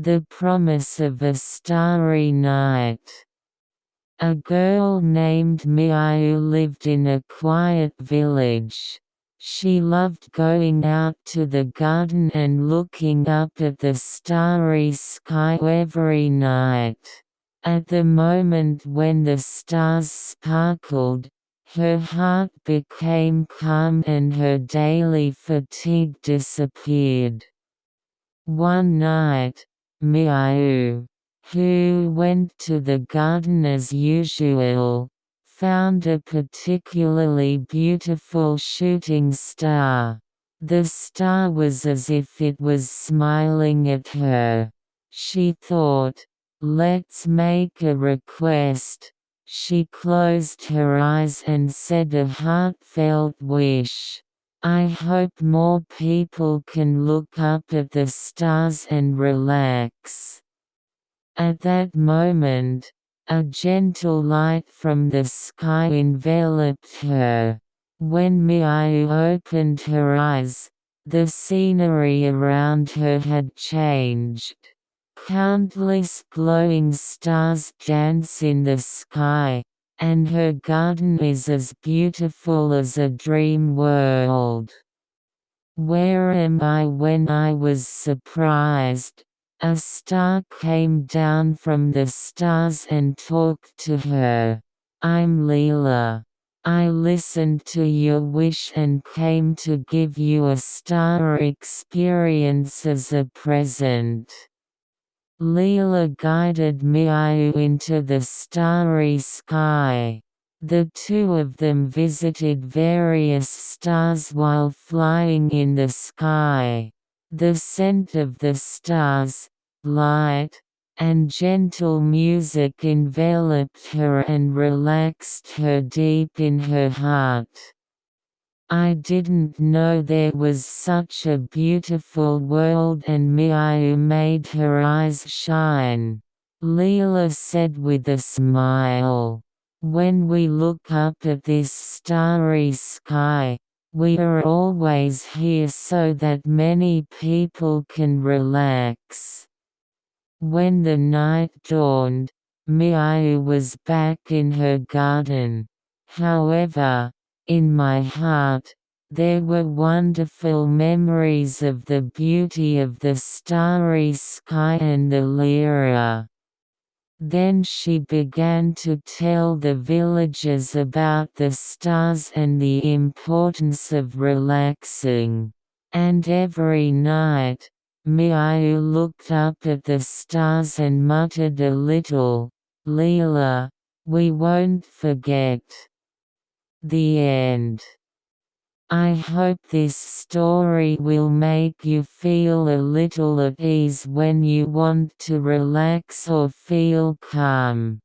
The promise of a starry night. A girl named Miayu lived in a quiet village. She loved going out to the garden and looking up at the starry sky every night. At the moment when the stars sparkled, her heart became calm and her daily fatigue disappeared. One night, Miayu, who went to the garden as usual, found a particularly beautiful shooting star. The star was as if it was smiling at her. She thought, "Let's make a request." She closed her eyes and said a heartfelt wish. "I hope more people can look up at the stars and relax." At that moment, a gentle light from the sky enveloped her. When Miayu opened her eyes, the scenery around her had changed. Countless glowing stars dance in the sky, and her garden is as beautiful as a dream world. Where am I? When I was surprised, a star came down from the stars and talked to her. "I'm Leela. I listened to your wish and came to give you a star experience as a present." Leela guided Miayu into the starry sky. The two of them visited various stars while flying in the sky. The scent of the stars, light, and gentle music enveloped her and relaxed her deep in her heart. "I didn't know there was such a beautiful world," and Miayu made her eyes shine. Leela said with a smile, "When we look up at this starry sky, we are always here so that many people can relax." When the night dawned, Miayu was back in her garden. However, in my heart, there were wonderful memories of the beauty of the starry sky and the lyra. Then she began to tell the villagers about the stars and the importance of relaxing. And every night, Miayu looked up at the stars and muttered a little, "Leela, we won't forget." The end. I hope this story will make you feel a little at ease when you want to relax or feel calm.